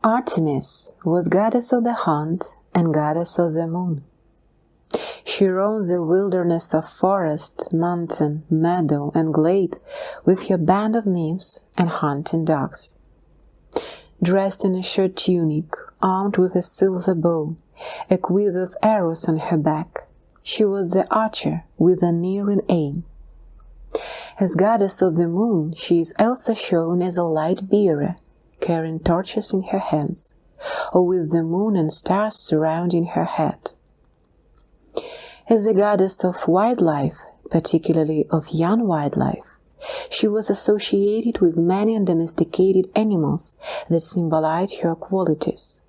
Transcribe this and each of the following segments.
Artemis was goddess of the hunt and goddess of the moon. She roamed the wilderness of forest, mountain, meadow, and glade with her band of nymphs and hunting dogs. Dressed in a short tunic, armed with a silver bow, a quiver of arrows on her back, she was the archer with an unerring aim. As goddess of the moon, she is also shown as a light bearer, carrying torches in her hands, or with the moon and stars surrounding her head. As a goddess of wildlife, particularly of young wildlife, she was associated with many undomesticated animals that symbolized her qualities.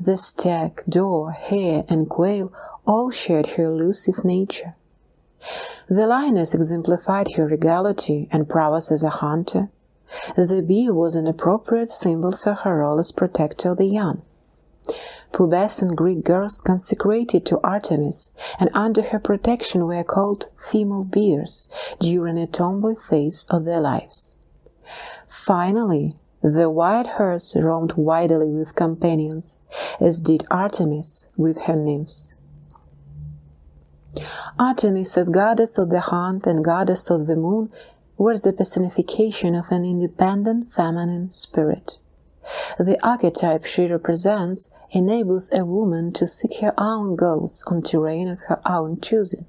The stag, doe, hare, and quail all shared her elusive nature. The lioness exemplified her regality and prowess as a hunter. The bee was an appropriate symbol for her role as protector of the young. Pubescent Greek girls consecrated to Artemis and under her protection were called female bears during a tomboy phase of their lives. Finally, the white horse roamed widely with companions, as did Artemis with her nymphs. Artemis, as goddess of the hunt and goddess of the moon, was the personification of an independent feminine spirit. The archetype she represents enables a woman to seek her own goals on terrain of her own choosing.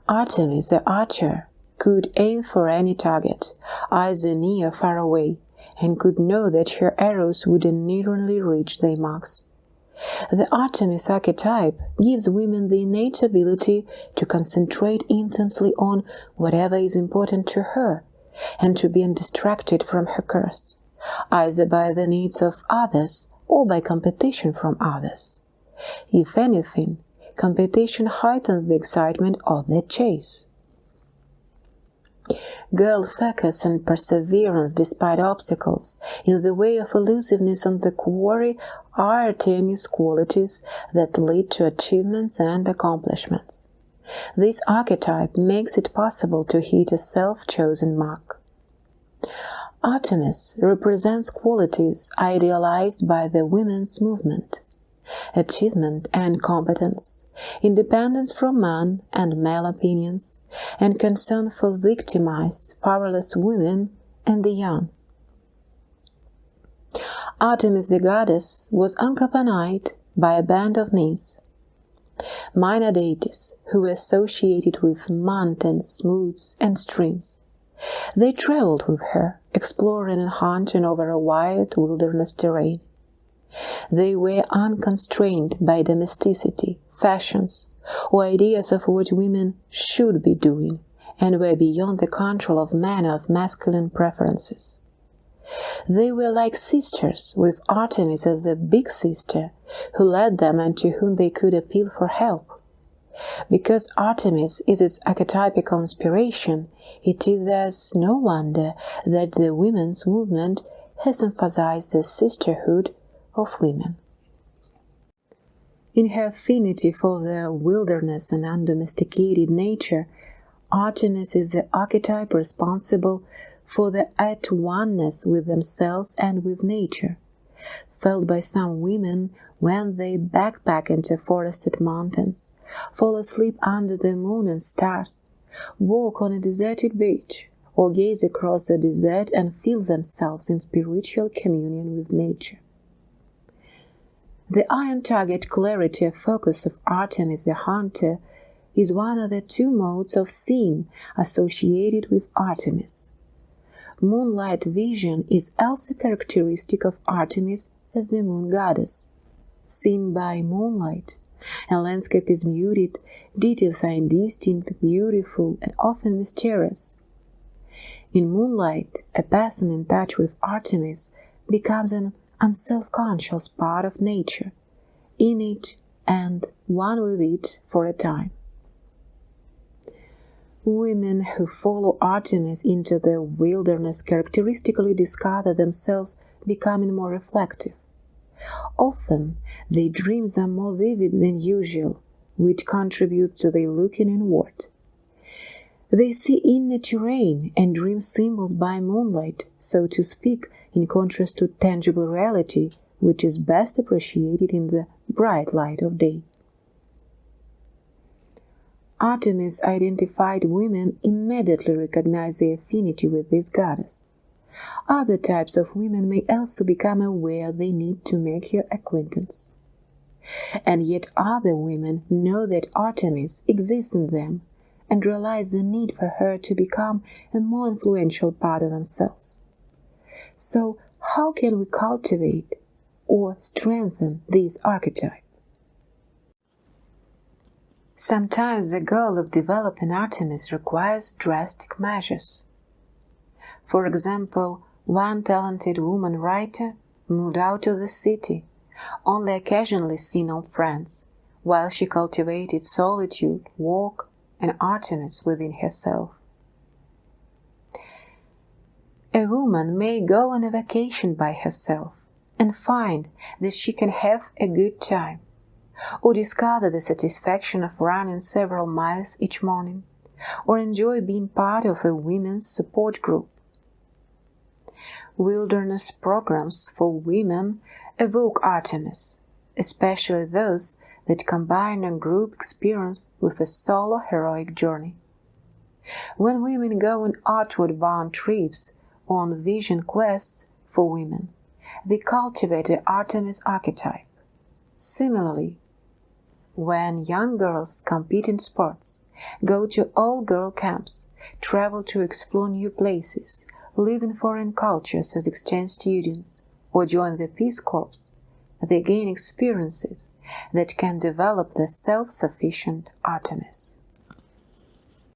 Artemis, the archer, could aim for any target, either near or far away, and could know that her arrows would unerringly reach their marks. The Artemis archetype gives women the innate ability to concentrate intensely on whatever is important to her, and to be undistracted from her course, either by the needs of others or by competition from others. If anything, competition heightens the excitement of the chase. Girl focus and perseverance despite obstacles in the way of elusiveness on the quarry are Artemis qualities that lead to achievements and accomplishments. This archetype makes it possible to hit a self-chosen mark. Artemis represents qualities idealized by the women's movement: achievement and competence, independence from man and male opinions, and concern for victimized, powerless women and the young. Artemis the goddess was accompanied by a band of nymphs, minor deities who were associated with mountains, woods, and streams. They traveled with her, exploring and hunting over a wide wilderness terrain. They were unconstrained by domesticity, fashions, or ideas of what women should be doing, and were beyond the control of men of masculine preferences. They were like sisters, with Artemis as the big sister, who led them and to whom they could appeal for help. Because Artemis is its archetypical inspiration, it is thus no wonder that the women's movement has emphasized the sisterhood of women. In her affinity for the wilderness and undomesticated nature, Artemis is the archetype responsible for the at-oneness with themselves and with nature, felt by some women when they backpack into forested mountains, fall asleep under the moon and stars, walk on a deserted beach, or gaze across the desert and feel themselves in spiritual communion with nature. The iron-target clarity of focus of Artemis the hunter is one of the two modes of seeing associated with Artemis. Moonlight vision is also characteristic of Artemis as the moon goddess. Seen by moonlight, a landscape is muted, details are indistinct, beautiful, and often mysterious. In moonlight, a person in touch with Artemis becomes an unself-conscious part of nature, in it and one with it for a time. Women who follow Artemis into the wilderness characteristically discover themselves becoming more reflective. Often, their dreams are more vivid than usual, which contributes to their looking inward. They see inner terrain and dream symbols by moonlight, so to speak, in contrast to tangible reality, which is best appreciated in the bright light of day. Artemis identified women immediately recognize their affinity with this goddess. Other types of women may also become aware they need to make her acquaintance. And yet other women know that Artemis exists in them and realize the need for her to become a more influential part of themselves. So, how can we cultivate or strengthen this archetype? Sometimes the goal of developing Artemis requires drastic measures. For example, one talented woman writer moved out of the city, only occasionally seeing old friends, while she cultivated solitude, work, and Artemis within herself. A woman may go on a vacation by herself and find that she can have a good time, or discover the satisfaction of running several miles each morning, or enjoy being part of a women's support group. Wilderness programs for women evoke Artemis, especially those that combine a group experience with a solo heroic journey. When women go on outward-bound trips or on vision quests for women, they cultivate the Artemis archetype. Similarly, when young girls compete in sports, go to all-girl camps, travel to explore new places, live in foreign cultures as exchange students, or join the Peace Corps, they gain experiences that can develop the self-sufficient Artemis.